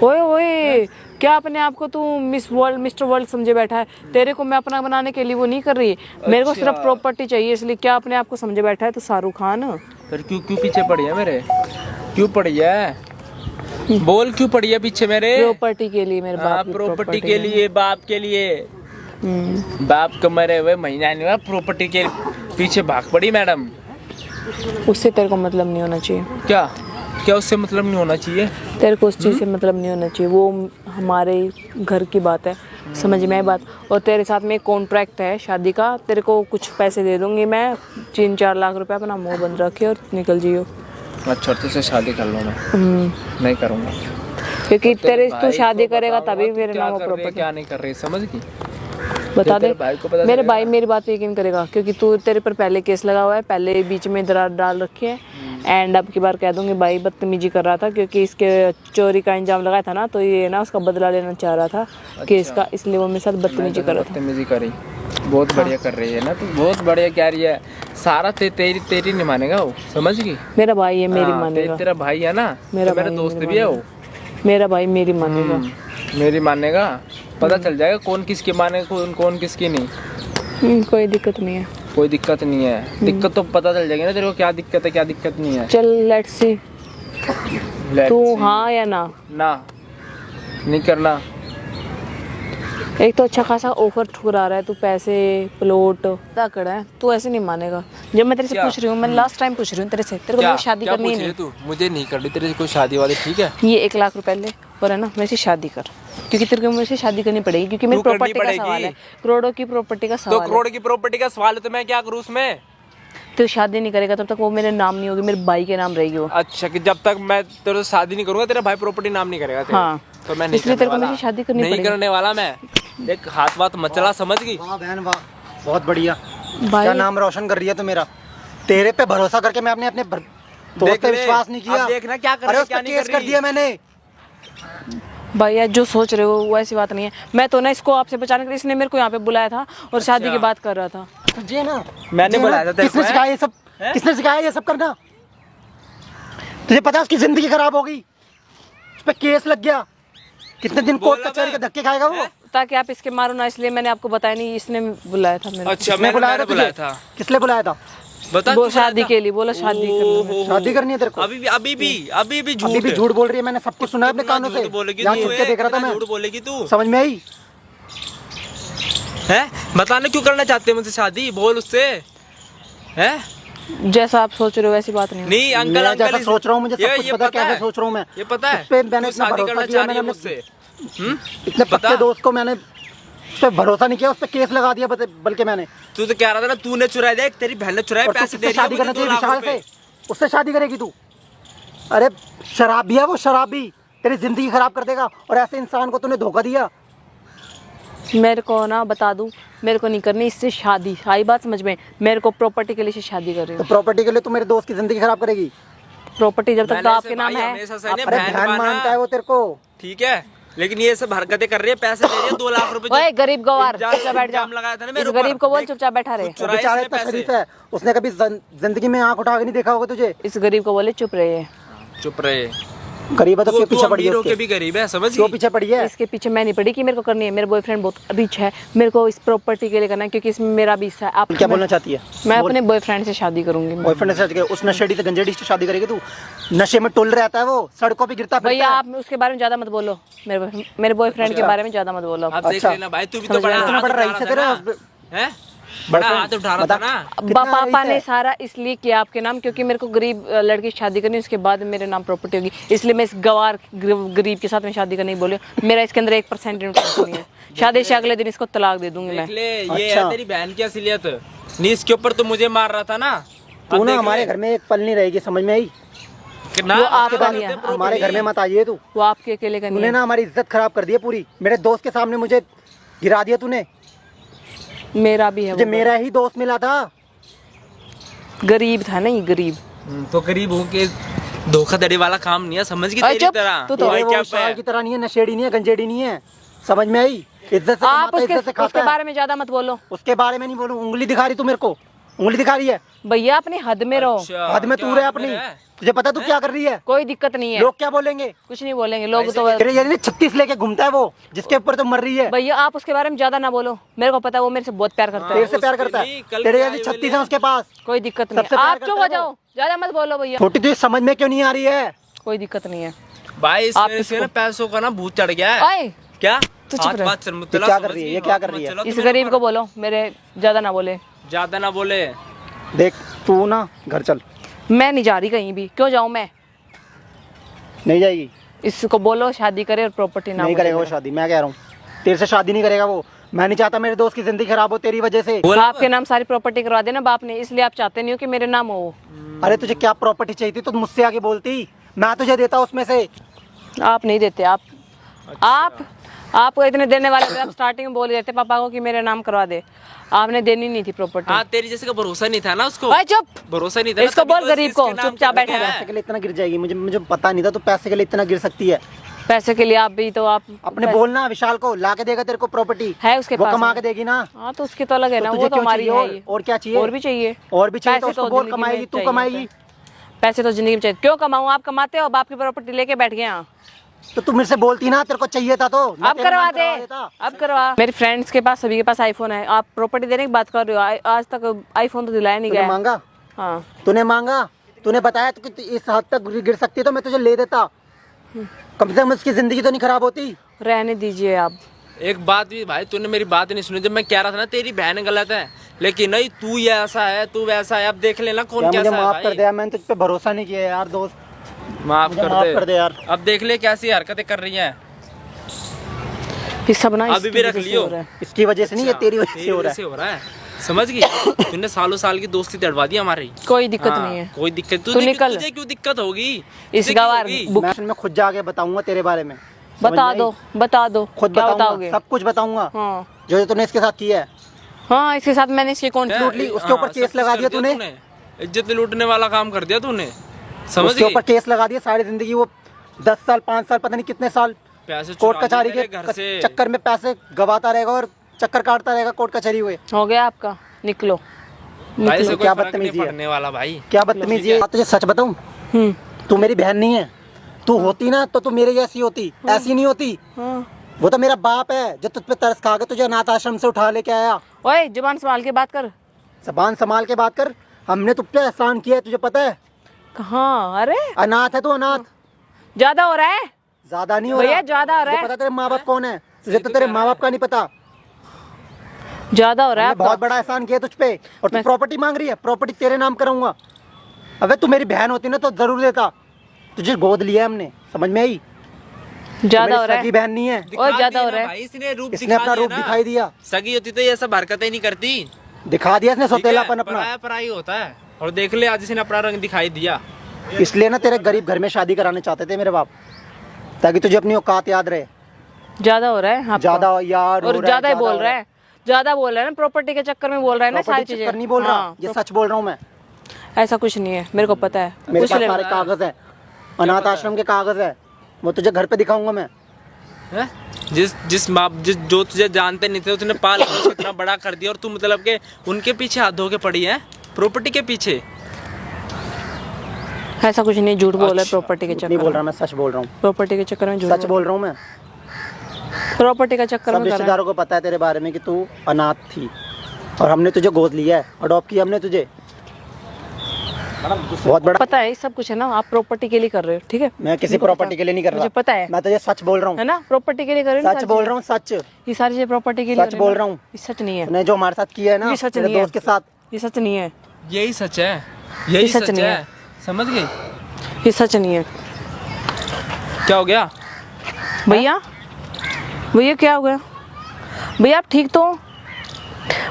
ओए क्या अपने आप को तू मिस्टर वर्ल्ड समझे बैठा है? तेरे को मैं अपना बनाने के लिए वो नहीं कर रही। मेरे को सिर्फ प्रॉपर्टी चाहिए, इसलिए क्या अपने आप को समझे बैठा है? तो शाहरुख खान फिर क्यों पीछे पड़ी है मेरे? क्यों पड़ी है? बोल, क्यों पड़ी है पीछे मेरे? प्रॉपर्टी के लिए मेरे बाप की प्रॉपर्टी के लिए, बाप के लिए। बाप को मरे हुए महीना नहीं हुआ, प्रॉपर्टी के पीछे भाग पड़ी मैडम। उससे तेरे को मतलब नहीं होना चाहिए। क्या उससे मतलब नहीं होना चाहिए? तेरे को उस चीज़ से मतलब नहीं होना चाहिए। वो हमारे घर की बात है, समझ में आई बात। और तेरे साथ में एक कॉन्ट्रैक्ट है शादी का, तेरे को कुछ पैसे दे दूंगी मैं, 3-4 लाख रुपए, अपना मुंह बंद रखे और निकल जियो। अच्छा तुझसे शादी कर लो मैं नहीं करूँगा, क्योंकि तेरे तू शादी करेगा तभी मेरे नाम वो प्रॉपर्टी। क्या नहीं कर रही समझ गई, बता दे भाई को पता मेरे भाई मेरी बात पे यकीन करेगा, क्योंकि तू तेरे पर पहले केस लगा हुआ है, पहले बीच में दरार डाल रखी है। एंड अब की बार कह दूंगी भाई बदतमीजी कर रहा था, क्योंकि इसके चोरी का इंजाम लगाया था ना, तो ये ना उसका बदला लेना चाह रहा था केस का, इसलिए वो मेरे साथ बदतमीजी कर रहा था। बदतमीजी करी, बहुत बढ़िया कर रही है ना तू, बहुत बढ़िया कह रही है। सारा तेरी नहीं मानेगा वो, समझ गई। मेरा भाई है मेरी मानेगा, तेरा भाई है ना, मेरा दोस्त भी है वो, मेरा भाई मेरी मानेगा, मेरी मानेगा। पता चल जाएगा कौन किसकी मानेगा कौन किसकी नहीं। कोई दिक्कत नहीं है, कोई दिक्कत नहीं है। दिक्कत तो पता चल जाएगी ना तेरे को, क्या दिक्कत है क्या दिक्कत नहीं है। चल लेट्स सी, तू हाँ या ना? ना नहीं करना। एक तो अच्छा खासा ऑफर ठुकरा रहा है तू, पैसे प्लॉट कड़ा है, तू ऐसे नहीं मानेगा। जब मैं तेरे से पूछ रही हूँ, मैं लास्ट टाइम पूछ रही हूँ तेरे से, तेरे को शादी करनी है नहीं? तू मुझे नहीं करनी तेरे से कोई शादी वाली, ठीक है? ये 1 लाख रुपए ले और है ना मेरे से शादी कर, क्योंकि तेरे को मेरे से शादी करनी पड़ेगी, क्योंकि मेरी प्रॉपर्टी का सवाल है, करोड़ों की प्रॉपर्टी का सवाल है। 2 करोड़ की प्रॉपर्टी का सवाल है तो मैं क्या करूँ उसमें? तो शादी नहीं करेगा तब तक वो मेरे नाम नहीं होगी, मेरे भाई के नाम रहेगी वो। अच्छा, कि जब तक मैं तेरे से शादी नहीं करूंगा तेरा भाई प्रॉपर्टी नाम नहीं करेगा तेरे। हाँ तो मैं नहीं, इसलिए तेरे को मेरे से शादी करनी नहीं करने वाला मैं। एक हाथ बात मचला, समझ गई? वाह बहन वाह, बहुत बढ़िया। क्या नाम रोशन कर रही है तू मेरा। तेरे पे भरोसा करके मैं अपने दोस्त पे विश्वास नहीं किया। देखना क्या कर अरे रही, उस क्या पे नहीं केस कर कर रही। दिया मैंने। भैया जो सोच रहे हो वो ऐसी बात नहीं है, मैं तो ना इसको आपसे बचाने के लिए, इसने मेरे को यहाँ पे बुलाया था और शादी की बात कर रहा था। तुझे ना मैंने बुलाया था तेरे को। किसने सिखाया ये सब? किसने सिखाया ये सब करना? तुझे पता है उसकी जिंदगी खराब हो गई, उस पे केस लग गया, कितने दिन कोर्ट कचहरी के धक्के खाएगा वो। ताकि आप इसके मारो ना, इसलिए मैंने आपको बताया नहीं, इसने बुलाया था मेरे। अच्छा मैंने बुलाया था। किसने बुलाया था? बता। वो शादी के लिए बोला, शादी करनी है। शादी करनी है तेरे को? अभी भी झूठ बोल रही है। मैंने सब कुछ सुना है अपने कानों से, यहाँ छुप के देख रहा था मैं। झूठ बोलेगी तू, समझ में आई? है बताने क्यों करना चाहते हैं मुझसे शादी, बोल उससे। है जैसा आप सोच रहे हो वैसी बात नहीं। नहीं अंकल, जैसा सोच रहा हूँ मुझे सब कुछ पता है, कैसे सोच रहा हूँ मैं। ये पता है? उस पे मैंने इतना भरोसा किया, मैंने मुझसे इतने पक्के दोस्त को मैंने उस पे भरोसा नहीं किया, उस पे केस लगा दिया। बल्कि मैंने, तू तो कह रहा था ना तूने चुराया, देख तेरी बहन ने चुराया, पैसे दे रही है शादी करना चाहिए विशाल से, उससे शादी करेगी तू? अरे शराबी है वो, शराबी, तेरी जिंदगी खराब कर देगा। और ऐसे इंसान को तूने धोखा दिया। मेरे को ना बता दूं, मेरे को नहीं करनी इससे शादी, आई बात समझ में? मेरे को प्रॉपर्टी के लिए शादी कर रही हूँ। तो प्रॉपर्टी के लिए तू मेरे दोस्त की जिंदगी खराब करेगी? प्रॉपर्टी जब तक तो आपके नाम है। अरे बहन मानता है वो तेरे को, ठीक है, लेकिन ये सब हरकतें कर रही है, पैसे दे रही है 2 लाख रुपए। ओए गरीब गवार, चुपचाप बैठ जा। लगाया था ना इस गरीब को बोल चुपचाप बैठा रहे। बेचारा इतना शरीफ है, उसने कभी जिंदगी में आंख उठा के नहीं देखा होगा तुझे। इस गरीब को बोले चुप रहे। चुप रहे। गरीब है तो क्यों पीछे पड़ी है उसके? भी गरीब है, समझ क्यों पीछे पड़ी है? इसके पीछे मैं नहीं पड़ी कि मेरे को करनी है, मेरा बॉयफ्रेंड बहुत रिच है, मेरे को इस प्रॉपर्टी के लिए करना है, क्योंकि इसमें मेरा भी हिस्सा है। आप क्या बोलना चाहती है? मैं अपने बॉयफ्रेंड से शादी करूंगी। बॉयफ्रेंड से शादी करेगी? उस नशेड़ी से गंजेड़ी से शादी करेगी तू? नशे में टुल रहता है वो, सड़कों पे गिरता फिरता है। भैया आप उसके बारे में ज्यादा मत बोलो, मेरे बॉयफ्रेंड के बारे में ज्यादा मत बोलो। अच्छा भाई, तू भी तो बड़ा रईस है तेरा, बड़ा हाथ उठा रहा था ना। पापा ने सारा इसलिए किया आपके नाम, क्योंकि मेरे को गरीब लड़की शादी करनी, उसके बाद मेरे नाम प्रॉपर्टी होगी, इसलिए मैं इस गवार गरीब के साथ में शादी करने बोली। मेरा इसके अंदर 1% इंटरेस्ट नहीं है। शादी से अगले दिन इसको तलाक दे दूंगी मैं। ये है तेरी बहन की असलियत। नहीं इसके ऊपर तो मुझे मार रहा था ना। तू ना हमारे घर में एक पल नहीं रहेगी, समझ में आई? वो आपका नहीं है, हमारे घर में मत आइए तू। वो आपके अकेले का नहीं है। तूने ना हमारी इज्जत खराब कर दी है पूरी, मेरे दोस्त के सामने मुझे गिरा दिया तूने। मेरा भी है, मुझे मेरा ही दोस्त मिला था, गरीब था नहीं, गरीब तो गरीब हो के धोखाधड़ी वाला काम नहीं है, समझ की तेरी तरह। तो वो की तरह नहीं है, नशेड़ी नहीं है, गंजेड़ी नहीं है, समझ में आई? इज्जत से आप कमाता, इज्जत से खाता उसके है। बारे में ज्यादा मत बोलो। उसके बारे में नहीं बोलूं। उंगली दिखा रही तू मेरे को, उंगली दिखा रही है। भैया अपनी हद में रहो। हद में तू रहे अपनी, तुझे पता तू क्या कर रही है? कोई दिक्कत नहीं है। लोग क्या बोलेंगे? कुछ नहीं बोलेंगे लोग तो। तेरे ये 36 लेके घूमता है वो, जिसके ऊपर तो मर रही है। भैया आप उसके बारे में ज्यादा ना बोलो, मेरे को पता है वो मेरे से बहुत प्यार करता है। तेरे से प्यार करता है, तेरे जैसे 36 है उसके पास। कोई दिक्कत नहीं है, आप चुप हो जाओ, ज्यादा मत बोलो भैया। छोटी तुझे समझ में क्यों नहीं आ रही है? कोई दिक्कत नहीं है भाई, इससे ना पैसों का ना भूत चढ़ गया है। क्या तो चुप रह। क्या कर रही है? ये क्या कर रही है? इस गरीब को बोलो मेरे ज्यादा ना बोले। ज्यादा ना बोले। देख तू ना घर चल। मैं नहीं जा रही कहीं भी, क्यों जाऊँ मैं? नहीं जाएगी? इसको बोलो शादी करे और प्रॉपर्टी ना नहीं करेगा वो शादी, मैं कह रहा हूँ। तेरे से शादी नहीं करेगा वो। मैं नहीं चाहता मेरे दोस्त की जिंदगी खराब हो तेरी वजह से। आपके नाम सारी प्रॉपर्टी करवा देना बाप ने, इसलिए आप चाहते नहीं हो कि मेरे नाम हो। अरे तुझे क्या प्रॉपर्टी चाहिए थी, तो मुझसे आगे बोलती, मैं तुझे देता उसमें से। आप नहीं देते। आपको इतने देने वाले थे, आप स्टार्टिंग में बोल देते पापा को कि मेरे नाम करवा दे। आपने देनी नहीं थी प्रॉपर्टी। हाँ, तेरी जैसे का भरोसा नहीं था ना उसको। भाई चुप, भरोसा नहीं था इसको बोल गरीब को चुपचाप बैठा पैसे के लिए इतना गिर जाएगी, मुझे पता नहीं था तो पैसे के लिए इतना गिर सकती है। पैसे के लिए आप भी तो आप अपने बोलना विशाल को ला के देगा तेरे को प्रॉपर्टी है उसके वो पास, कमा के देगी ना। हाँ तो उसकी तो अलग है ना, तुझे वो तो क्यों हमारी चाहिए है ही। और क्या चाहिए? और भी चाहिए, और भी चाहिए तो पैसे उसको बोल, जिंदगी में कमाएगी तू चाहिए। कमाएगी। पैसे तो जिंदगी में चाहिए। क्यों कमाऊं? आप कमाते हो, बाप की प्रॉपर्टी लेके बैठ गए यहाँ। तो तू मेरे से बोलती ना, तेरे को चाहिए था तो मैं अब तेरा करवा नाम दे, देता। अब करवा। मेरे फ्रेंड्स के पास, सभी के पास आईफोन है, आप प्रॉपर्टी देने की बात कर रहे हो। आज तक आईफोन तो दिलाया नहीं तूने गया। मांगा? हाँ तूने मांगा, तूने बताया तो कि इस हद तक गिर सकती है तो मैं तुझे ले देता। कम से कम उसकी जिंदगी तो नहीं खराब होती। रहने दीजिए आप। एक बात भी भाई, तूने मेरी बात नहीं सुनी। जब मैं कह रहा था ना तेरी बहन गलत है, लेकिन नहीं तू ये ऐसा है, तू वैसा है। अब देख लेना कौन मुझे कैसा है माफ कर भाई। दे, मैंने तुझ पे भरोसा नहीं किया यार दोस्त, माफ मुझे माफ कर दे यार। अब देख ले कैसी हरकतें कर रही है। ये सब ना अभी भी रख लियो। इसकी वजह से नहीं, ये तेरी वजह से हो रहा है। हो रहा है, समझ गई? तूने सालों साल की दोस्ती तड़वा दी हमारी। कोई दिक्कत हाँ, नहीं है। कोई दिक्कत तू निकल। तुझे क्यों दिक्कत होगी? इस गवार मैं खुद जाके बताऊंगा तेरे बारे में। बता दो, बता दो, खुद क्या बताऊंगा, बताओगे? सब कुछ बताऊंगा हाँ जो तूने इसके साथ किया है। हाँ, इसके साथ मैंने इसकी कौन लूट ली, उसके ऊपर केस लगा दिया तूने। इज्जत लूटने वाला काम कर दिया तूने, समझ उसके गई? ऊपर केस लगा दिया, सारी जिंदगी वो 10 साल 5 साल पता नहीं कितने साल पैसे कोर्ट कचहरी के घर से। के चक्कर में पैसे गवाता रहेगा और चक्कर काटता रहेगा कोर्ट कचहरी हुए। हो गया आपका, निकलो। भाई से कोई क्या फर्क बदतमीजी नहीं है? पड़ने वाला भाई। क्या बदतमीजी है? तुझे सच बताऊं, तू मेरी बहन नहीं है। तू होती ना तो तू मेरे जैसी होती, ऐसी नहीं होती। वो तो मेरा बाप है जो तुझ पे तरस खा के तुझे अनाथ आश्रम से उठा लेके आया। ओए जुबान संभाल के बात कर। जबान संभाल के बात कर। हमने तुझ पे एहसान किया है, तुझे पता है? कहाँ? अरे अनाथ है तू, अनाथ। ज्यादा हो रहा है ज्यादा नहीं हो भैया, रहा, ज्यादा हो रहा तुझे है। पता तेरे माँ बाप कौन है? तुझे तो तेरे माँ बाप का नहीं पता। ज्यादा हो रहा है हमने बहुत बड़ा एहसान किया तुझ पे और तू प्रॉपर्टी मांग रही है। प्रॉपर्टी तेरे नाम कराऊंगा। अबे तू मेरी बहन होती ना तो जरूर देता। तुझे गोद लिया हमने, समझ में आई? ज्यादा हो रहा है। सगी बहन नहीं है और ज्यादा हो रहा है। भाई इसने रूप इसने अपना रूप दिखाई दिया। सगी होती तो ये सब हरकतें नहीं करती। दिखा दिया इसने सौतेलापन अपना। पराया पराई होता है। और देख ले आज इसने अपना रंग दिखाई दिया। इसलिए ना तेरे गरीब घर में शादी कराने चाहते थे मेरे बाप, ताकि तुझे अपनी औकात याद रहे। ज्यादा हो रहा है आपका। ज्यादा यार और ज्यादा ही बोल रहा है, ज्यादा बोल रहा है ना, प्रॉपर्टी के चक्कर में बोल रहा है ना सारी चीजें। नहीं बोल रहा, हाँ, ये सच बोल रहा हूँ मैं। ऐसा कुछ नहीं है, मेरे को पता है। मेरे पूछ पास ले। सारे कागज है, अनाथ आश्रम के कागज है, वो तुझे घर पे दिखाऊंगा मैं। हैं? जिस जो तुझे जानते नहीं थे उसने पाल के उसको इतना बड़ा कर दिया और तू मतलब के उनके पीछे हाथ धो के पड़ी है प्रॉपर्टी के पीछे। ऐसा कुछ नहीं, झूठ बोल रहा है प्रॉपर्टी के नहीं चक्कर बोल रहा, में। मैं सच बोल रहा हूँ। प्रॉपर्टी के चक्कर में झूठ सच बोल रहा हूँ मैं। प्रॉपर्टी का चक्कर सब में कर रहा है। रिश्तेदारों को पता है तेरे बारे में कि तू अनाथ थी और हमने तुझे गोद लिया है, अडॉप्ट किया हमने तुझे। बहुत बड़ा पता है, सब कुछ है ना, आप प्रॉपर्टी के लिए कर रहे हो, ठीक है? मैं किसी प्रॉपर्टी के लिए नहीं कर रहा, मुझे पता है। मैं तुझे सच बोल रहा हूँ, है ना, प्रॉपर्टी के लिए कर रहे हो ना सच सारी बोल चीजें। रहा हूँ, सच। ये सारी चीजें प्रॉपर्टी के लिए सच कर रहे हो बोल ना? रहा हूँ। ये सच नहीं है, तूने जो हमारे साथ किया है ना ये सच तेरे नहीं है। दोस्त के साथ, ये सच नहीं है, यही सच है, यही सच सच नहीं है। है। समझ गई? ये सच नहीं है। क्या हो गया भैया, भैया क्या हो गया? भैया आप ठीक तो?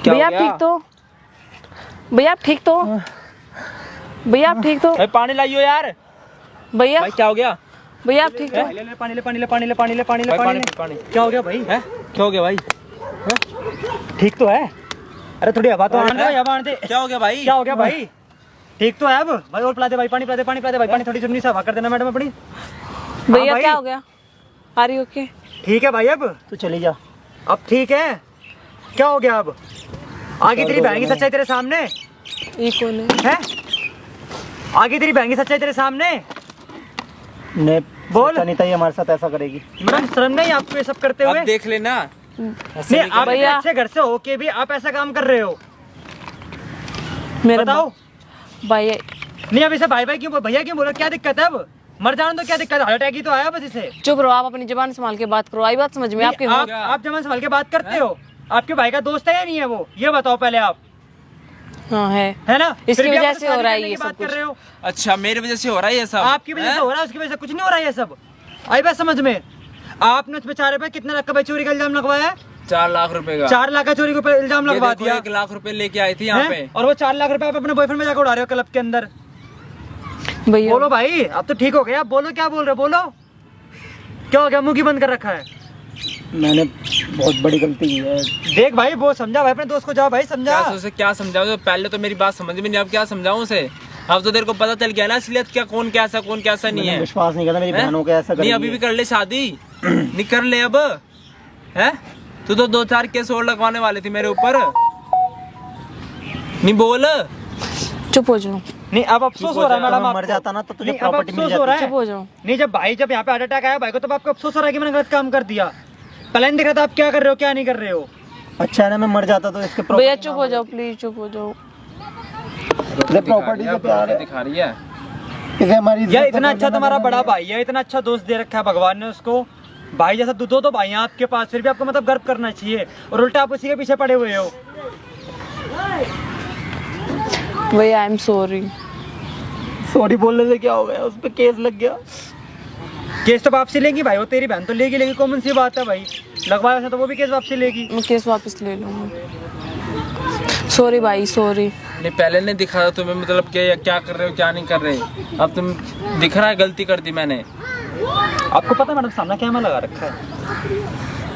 क्या भैया हो आप गया? ठीक तो? भैया आप ठीक तो? भैया आप ठीक तो? भाई पानी लाइयो यार। भैया, भाई क्या हो गया? भैया आप ठीक तो? ले ले पानी ले पानी ले पानी ले पानी ले पानी ले भाई पानी पानी ले। क्या हो गया भाई? है? क्या हो गया भाई? ठीक तो है? अरे थोड़ी हवा तो आने दे, हवा आने दे। क्या हो गया भाई? क्या हो गया भाई? ठीक तो है अब भाई? और पिला दे भाई, पानी पिला दे, पानी पिला दे भाई, पानी थोड़ी चुन्नी से हवा कर देना मैडम अपनी। भैया भाई। क्या हो गया? Are you okay? ठीक है भाई, अब तू चली जा। अब ठीक है? क्या हो गया अब? आगे तेरी बहन की सच्चाई तेरे सामने ये कौन है? है? आगे तेरी बहन की सच्चाई तेरे सामने। ने बोल। सोचा नहीं था ये हमारे साथ ऐसा करेगी। मैडम शर्म नहीं आपको ये सब करते हुए? अब देख लेना। नहीं, आप इतने भैया। अच्छे घर से होके भी आप ऐसा काम कर रहे हो, मेरा बताओ। भैया, नहीं अब इसे भाई भाई क्यों, भैया क्यों बोलो? क्या दिक्कत है? अब मर जाने तो क्या दिक्कत है? हार्ट अटैक ही तो आया बस इसे। चुप रहो, आप अपनी जुबान संभाल के बात करो। आई बात समझ में आपके? आप जमान संभाल के बात करते हो? आपके भाई का दोस्त है या नहीं है वो, ये बताओ पहले आप। हाँ है है ना? इसकी फिर भी आप वजह उसे से हो शादी रहा है करने ये की सब बात कर कुछ। रहे हो। अच्छा मेरी वजह से हो रहा है ये सब? आपकी वजह से हो रहा है, उसकी वजह से कुछ नहीं हो रहा है ये सब। आई बात समझ में? आपने उस बेचारे पे कितने लाख का चोरी का इल्जाम लगवाया? 4 लाख रुपए का। 4 लाख का चोरी का इल्जाम लगवा दिया। 1 लाख रुपए लेके आई थी यहाँ पे, और वो 4 लाख रुपए आप अपने बॉयफ्रेंड में जाकर उड़ा रहे हो क्लब के अंदर। भैया बोलो भाई, अब तो ठीक हो गया, आप बोलो क्या बोल रहे हो, बोलो क्या हो गया, मुंह की बंद कर रखा है? मैंने बहुत बड़ी गलती की है। देख भाई, वो समझा भाई, अपने दोस्त को जाओ भाई समझा। उसे क्या समझाओ? पहले तो मेरी बात समझ में नहीं, अब क्या समझाऊं उसे? अब तो तेरे को पता चल गया ना असलियत क्या, कौन कैसा नहीं है। विश्वास नहीं करता मेरी बहनों के ऐसा नहीं, अभी भी कर ले शादी, नहीं कर ले अब, है? तू तो 2-4 केस और लगवाने वाले थी मेरे ऊपर, नहीं बोल। चुप हो जाओ। नहीं, अब अफसोस हो रहा है मैडम, मर जाता ना तो तुझे नहीं, अब प्रॉपर्टी मिल अफसोस हो रहा जाती। है। चुप हो जाओ। नहीं, जब यहाँ पे हार्ट अटैक आया भाई को, तब आपको अफसोस हो रहा है कि मैंने गलत काम कर दिया। पहले नहीं दिख रहा था आप क्या कर रहे हो क्या नहीं कर रहे हो। अच्छा है ना, मैं मर जाता तो इसके भैया चुप हो जाओ प्लीज, चुप हो जाओ। प्रॉपर्टी से प्यार है, दिखा रही है इसे हमारी यार इतना अच्छा तुम्हारा बड़ा भाई है, इतना अच्छा दोस्त दे रखा है भगवान ने उसको, भाई जैसा दो तो भाई हैं आपके पास, फिर भी आपको मतलब गर्व करना चाहिए, और उल्टा आप उसी के पीछे पड़े हुए हो। भैया आई एम सॉरी। सॉरी बोलने से क्या हो गया, उस पे केस लग गया। केस तो वापसी लेगी भाई, वो तेरी बहन तो लेगी, कॉमन सी बात है भाई, लगवाया उसने तो वो भी केस वापसी लेगी। मैं केस वापस ले लूंगी। सॉरी भाई, सॉरी। नहीं, पहले नहीं दिखा था तुम्हें, मतलब क्या कर रहे हो क्या नहीं कर रहे, अब तुम दिख रहा है गलती कर दी मैंने। आपको पता है मैडम, सामने कैमरा लगा रखा है,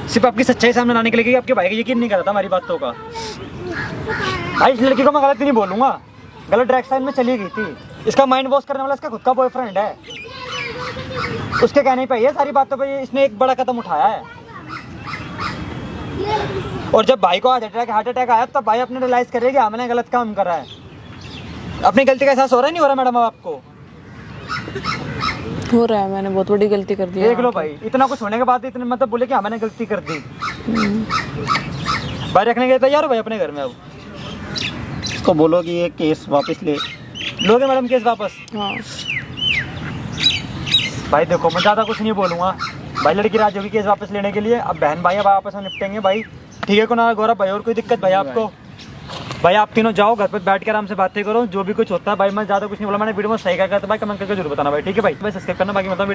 सिर्फ आपकी सच्चाई सामने लाने के लिए, कि आपके भाई का यकीन नहीं कर रहा था हमारी बातों का। भाई इस लड़की को मैं गलत नहीं बोलूंगा, गलत डायरेक्शन में चली गई थी, इसका माइंड वॉश करने वाला इसका खुद का बॉयफ्रेंड है, उसके कहने पे ये सारी बातों पे इसने एक बड़ा कदम उठाया है। और जब भाई को हार्ट अटैक आया तब भाई अपने रियलाइज करेगी हाँ मैंने गलत काम करा है। अपनी गलती का एहसास हो रहा है नहीं हो रहा मैडम अब आपको? हो रहा है, मैंने बहुत बड़ी गलती कर दी है। देख लो भाई, इतना कुछ होने के बाद इतने मतलब बोले कि हाँ मैंने गलती कर दी। भाई रखने के लिए तैयार हो भाई अपने घर में? अब इसको बोलो कि ये केस वापस ले लोगे मैडम केस वापस? हाँ। भाई देखो मैं ज़्यादा कुछ नहीं बोलूँगा भाई, लड़की राजी होगी केस वापस लेने के लिए, अब बहन भाई अब आपस में निपटेंगे भाई, ठीक है? कुणाल गौरव भाई, और कोई दिक्कत भाई आपको? भाई आप तीनों जाओ घर पे बैठ कर आराम से बातें करो, जो भी कुछ होता है भाई, मैं ज़्यादा कुछ नहीं बोला, मैंने वीडियो में सही कहा तो भाई कमेंट करके जरूर बताना भाई, ठीक है भाई? सब्सक्राइब करना, बाकी मतलब